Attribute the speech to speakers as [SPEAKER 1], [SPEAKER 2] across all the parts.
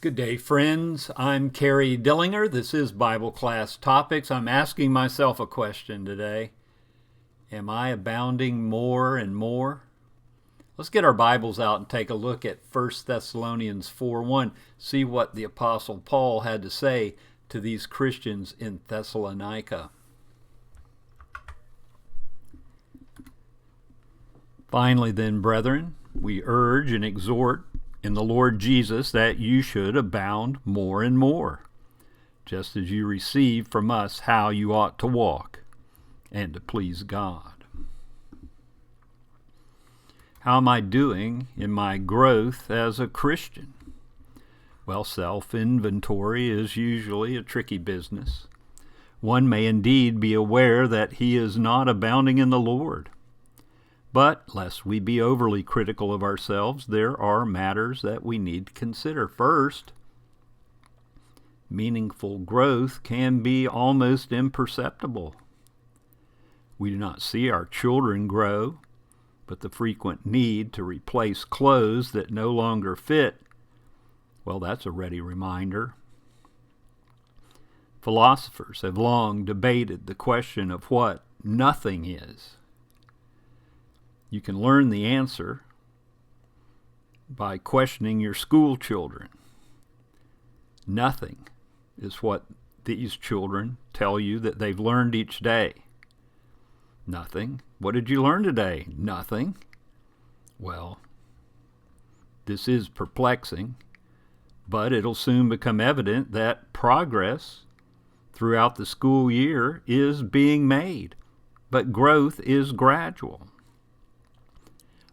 [SPEAKER 1] Good day, friends. I'm Kerry Dillinger. This is Bible Class Topics. I'm asking myself a question today. Am I abounding more and more? Let's get our Bibles out and take a look at 1 Thessalonians 4:1. See what the Apostle Paul had to say to these Christians in Thessalonica. Finally then, brethren, we urge and exhort in the Lord Jesus that you should abound more and more, just as you receive from us how you ought to walk and to please God. How am I doing in my growth as a Christian? Well, self-inventory is usually a tricky business. One may indeed be aware that he is not abounding in the Lord. But, lest we be overly critical of ourselves, there are matters that we need to consider. First, meaningful growth can be almost imperceptible. We do not see our children grow, but the frequent need to replace clothes that no longer fit, well, that's a ready reminder. Philosophers have long debated the question of what nothing is. You can learn the answer by questioning your school children. Nothing is what these children tell you that they've learned each day. Nothing. What did you learn today? Nothing. Well, this is perplexing, but it'll soon become evident that progress throughout the school year is being made, but growth is gradual.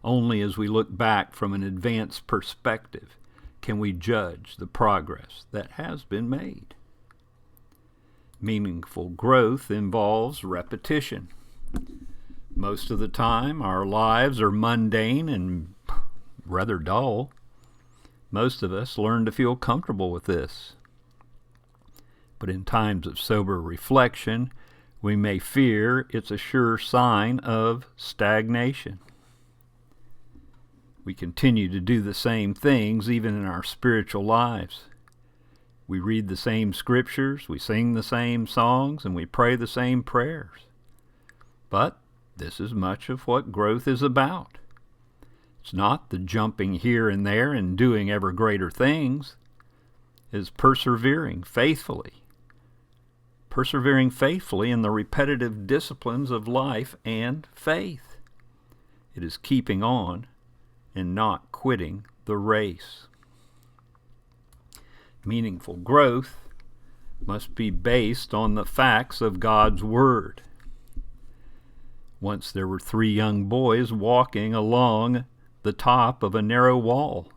[SPEAKER 1] Only as we look back from an advanced perspective can we judge the progress that has been made. Meaningful growth involves repetition. Most of the time, our lives are mundane and rather dull. Most of us learn to feel comfortable with this. But in times of sober reflection, we may fear it's a sure sign of stagnation. We continue to do the same things even in our spiritual lives. We read the same scriptures, we sing the same songs, and we pray the same prayers. But this is much of what growth is about. It's not the jumping here and there and doing ever greater things. It's persevering faithfully in the repetitive disciplines of life and faith. It is keeping on and not quitting the race. Meaningful growth must be based on the facts of God's Word. Once there were 3 young boys walking along the top of a narrow wall.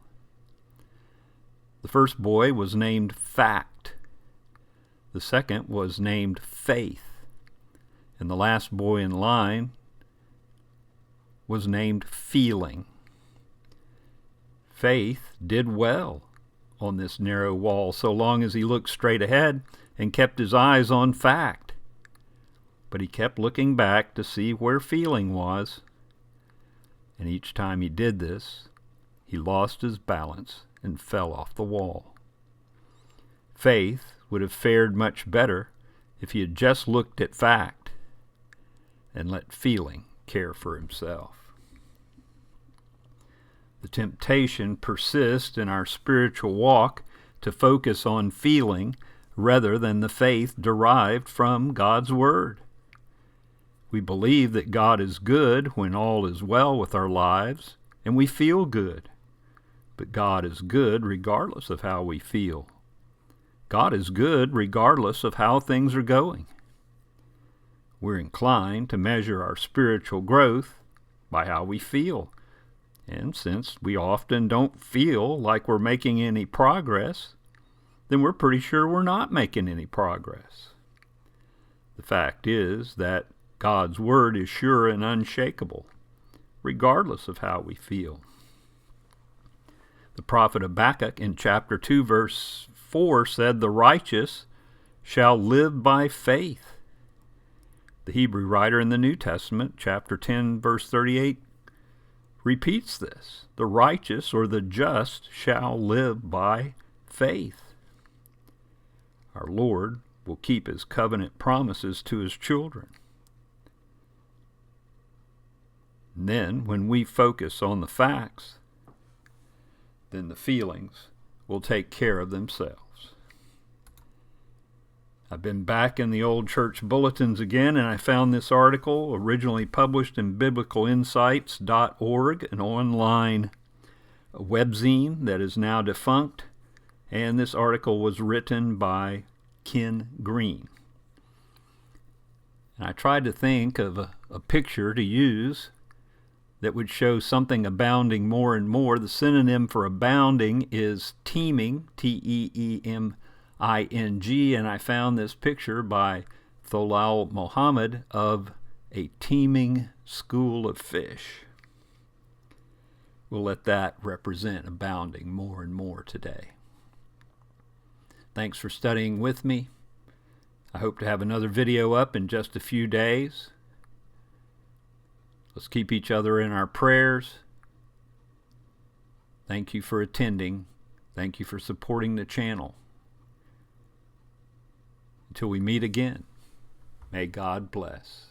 [SPEAKER 1] The first boy was named Fact. The second was named Faith. And the last boy in line was named Feeling. Faith did well on this narrow wall so long as he looked straight ahead and kept his eyes on Fact. But he kept looking back to see where Feeling was. And each time he did this, he lost his balance and fell off the wall. Faith would have fared much better if he had just looked at Fact and let Feeling care for himself. The temptation persists in our spiritual walk to focus on feeling rather than the faith derived from God's Word. We believe that God is good when all is well with our lives, and we feel good. But God is good regardless of how we feel. God is good regardless of how things are going. We're inclined to measure our spiritual growth by how we feel. And since we often don't feel like we're making any progress, then we're pretty sure we're not making any progress. The fact is that God's Word is sure and unshakable, regardless of how we feel. The prophet Habakkuk in chapter 2, verse 4 said, "The righteous shall live by faith." The Hebrew writer in the New Testament, chapter 10, verse 38, repeats this. The righteous or the just shall live by faith. Our Lord will keep His covenant promises to His children. And then, when we focus on the facts, then the feelings will take care of themselves. I've been back in the old church bulletins again, and I found this article originally published in biblicalinsights.org, an online webzine that is now defunct, and this article was written by Ken Green. And I tried to think of a picture to use that would show something abounding more and more. The synonym for abounding is teeming, Teeming, and I found this picture by Tholal Mohammed of a teeming school of fish. We'll let that represent abounding more and more today. Thanks for studying with me. I hope to have another video up in just a few days. Let's keep each other in our prayers. Thank you for attending. Thank you for supporting the channel. Until we meet again, may God bless.